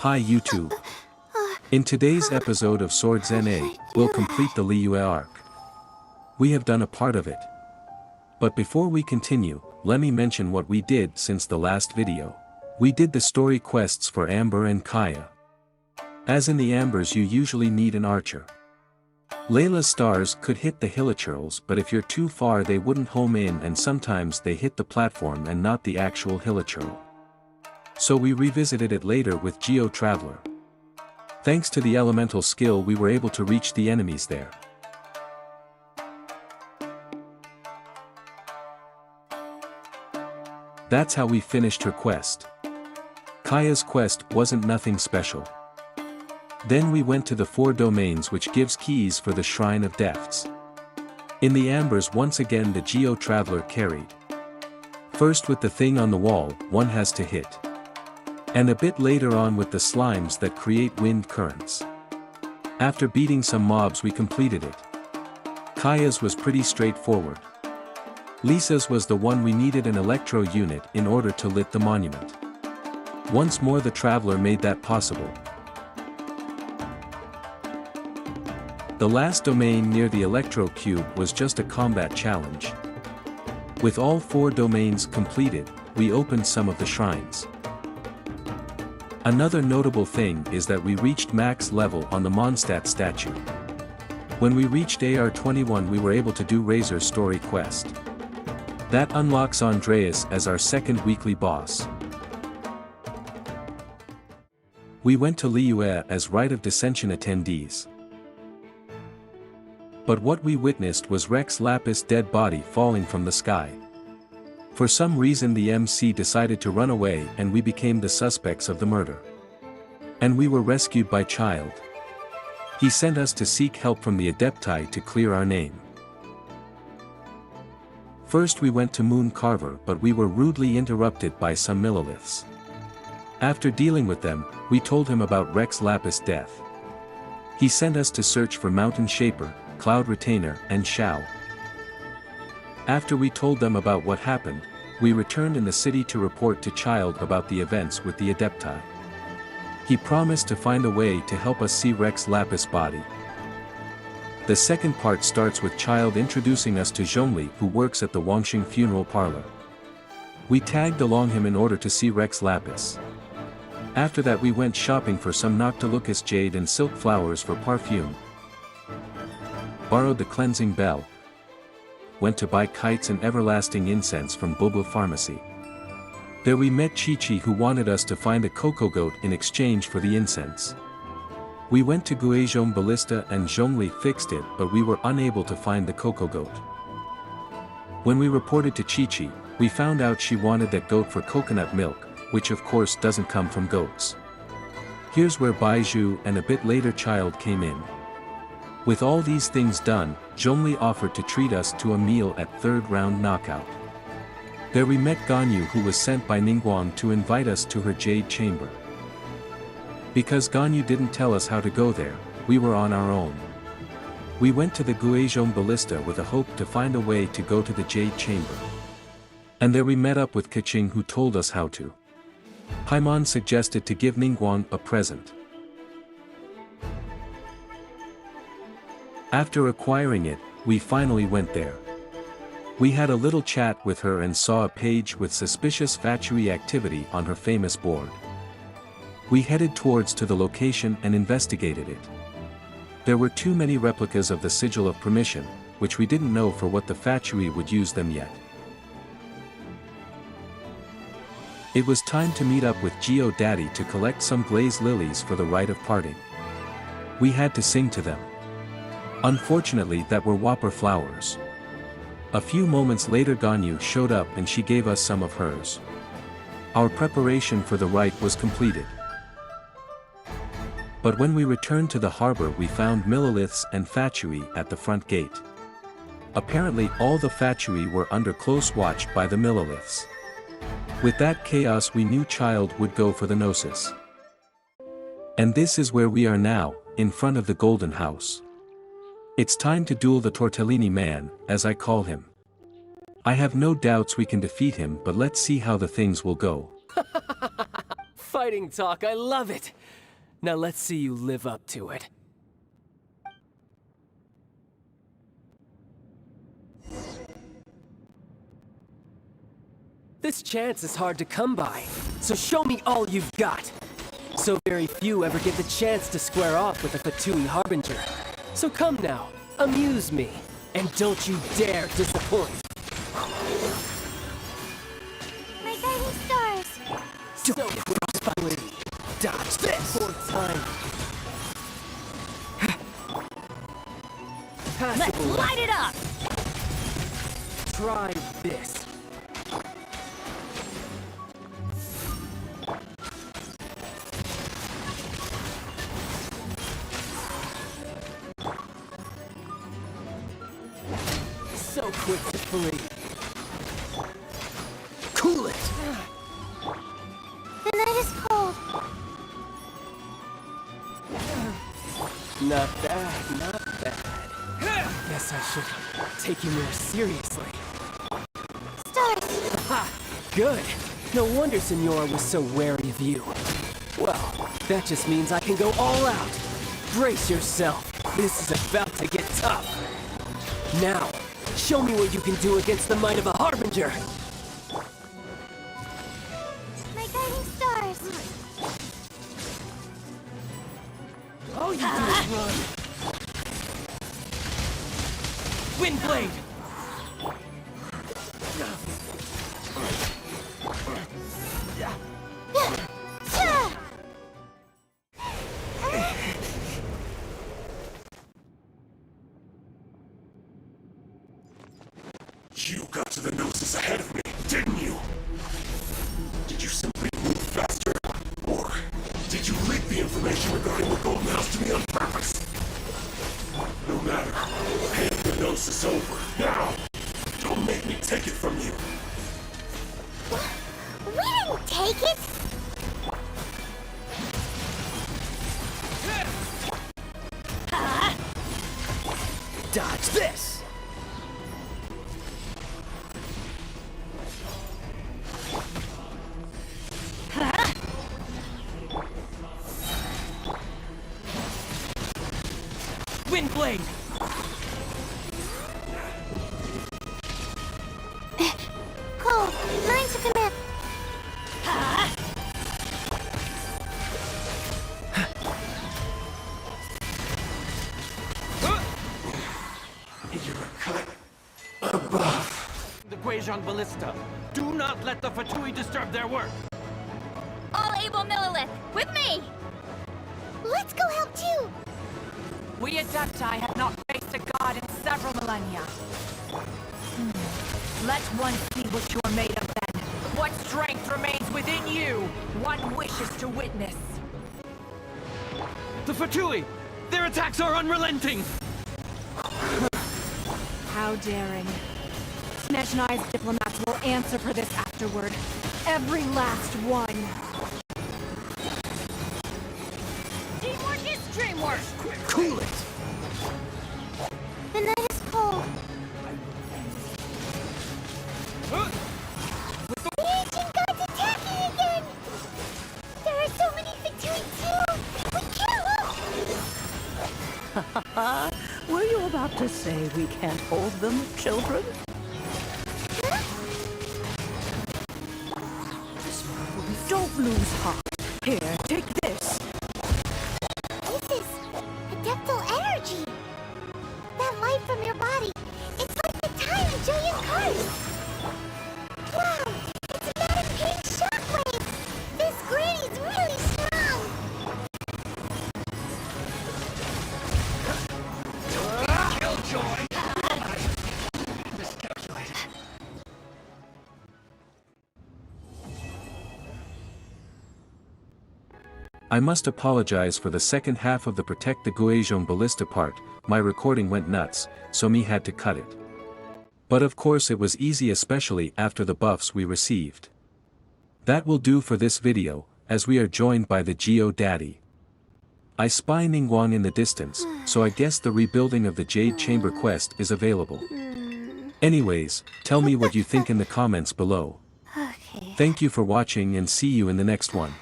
Hi YouTube. In today's episode of SwordsNA, we'll complete the Liyue arc. We have done a part of it. But before we continue, let me mention what we did since the last video. We did the story quests for Amber and Kaya. As in the Ambers, you usually need an archer. Layla's stars could hit the hilichurls, but if you're too far they wouldn't home in, and sometimes they hit the platform and not the actual hilichurl. So we revisited it later with Geo Traveler. Thanks to the elemental skill we were able to reach the enemies there. That's how we finished her quest. Kaya's quest wasn't nothing special. Then we went to the 4 domains, which gives keys for the Shrine of Depths. In the Ambers, once again the Geo Traveler carried. First with the thing on the wall, one has to hit. And a bit later on with the slimes that create wind currents. After beating some mobs we completed it. Kaya's was pretty straightforward. Lisa's was the one we needed an electro unit in order to lit the monument. Once more the Traveler made that possible. The last domain near the Electro Cube was just a combat challenge. With all 4 domains completed, we opened some of the shrines. Another notable thing is that we reached max level on the Mondstadt statue. When we reached AR 21 we were able to do Razor's story quest. That unlocks Andreas as our second weekly boss. We went to Liyue as Rite of Dissension attendees. But what we witnessed was Rex Lapis' dead body falling from the sky. For some reason the MC decided to run away and we became the suspects of the murder. And we were rescued by Child. He sent us to seek help from the Adepti to clear our name. First we went to Moon Carver, but we were rudely interrupted by some milliliths. After dealing with them, we told him about Rex Lapis' death. He sent us to search for Mountain Shaper, Cloud Retainer, and Shao. After we told them about what happened, we returned in the city to report to Child about the events with the Adepti. He promised to find a way to help us see Rex Lapis' body. The second part starts with Child introducing us to Zhongli, who works at the Wangxing funeral parlor. We tagged along him in order to see Rex Lapis. After that we went shopping for some Noctilucus jade and silk flowers for perfume. Borrowed the cleansing bell. Went to buy kites and everlasting incense from Bulbul Pharmacy. There we met Chi-Chi, who wanted us to find a cocoa goat in exchange for the incense. We went to Guizhong Ballista and Zhongli fixed it, but we were unable to find the cocoa goat. When we reported to Chi-Chi, we found out she wanted that goat for coconut milk, which of course doesn't come from goats. Here's where Baizhu and a bit later Child came in. With all these things done, Zhongli offered to treat us to a meal at 3rd round knockout. There we met Ganyu, who was sent by Ningguang to invite us to her jade chamber. Because Ganyu didn't tell us how to go there, we were on our own. We went to the Guizhong Ballista with a hope to find a way to go to the jade chamber. And there we met up with Keqing, who told us how to. Paimon suggested to give Ningguang a present. After acquiring it, we finally went there. We had a little chat with her and saw a page with suspicious factory activity on her famous board. We headed towards to the location and investigated it. There were too many replicas of the Sigil of Permission, which we didn't know for what the factory would use them yet. It was time to meet up with Geo Daddy to collect some glazed lilies for the rite of parting. We had to sing to them. Unfortunately that were whopper flowers. A few moments later Ganyu showed up and she gave us some of hers. Our preparation for the rite was completed. But when we returned to the harbor we found milliliths and Fatui at the front gate. Apparently all the Fatui were under close watch by the milliliths. With that chaos we knew Child would go for the Gnosis. And this is where we are now, in front of the Golden House. It's time to duel the Tortellini man, as I call him. I have no doubts we can defeat him, but let's see how the things will go. Fighting talk, I love it! Now let's see you live up to it. This chance is hard to come by, so show me all you've got! So very few ever get the chance to square off with a Fatui Harbinger. So come now, amuse me, and don't you dare disappoint! My guiding stars! So quickly! Dodge this! Fourth time! Let's light it up! Try this. So quick to flee. Cool it! The night is cold. Not bad, not bad. Guess I should take you more seriously. Stars! Ha! Good! No wonder Senora was so wary of you. Well, that just means I can go all out. Brace yourself. This is about to get tough. Now, show me what you can do against the might of a Harbinger! My guiding stars! All you do is run! Windblade! You got to the Gnosis ahead of me, didn't you? Did you simply move faster? Or did you leak the information regarding the Golden House to me on purpose? No matter. Hand the Gnosis over, now! Don't make me take it from you! We didn't take it! Dodge this! Windblade! Cold, mine to commit. You're cut above. The Guizhong Ballista. Do not let the Fatui disturb their work. All able Millilith, with me! Let's go help too! We Adepti have not faced a god in several millennia. Let one see what you are made of then. What strength remains within you, one wishes to witness. The Fatui! Their attacks are unrelenting! How daring. Snezhnai's diplomats will answer for this afterward. Every last one. Teamwork is dreamwork! Cool it! The night is cold. The ancient god's attacking again! There are so many Fatui too! We can't look! Were you about to say we can't hold them, children? Don't lose heart. Here, take this. This is adeptal energy! That light from your body, it's like the time of Julian Curse! Wow! It's Madame Ping's shockwave! This granny's really strong! Killjoy! I must apologize for the second half of the Protect the Guizhong Ballista part. My recording went nuts, so me had to cut it. But of course it was easy, especially after the buffs we received. That will do for this video, as we are joined by the Geo Daddy. I spy Ningguang in the distance, so I guess the rebuilding of the Jade Chamber quest is available. Anyways, tell me what you think in the comments below. Okay. Thank you for watching and see you in the next one.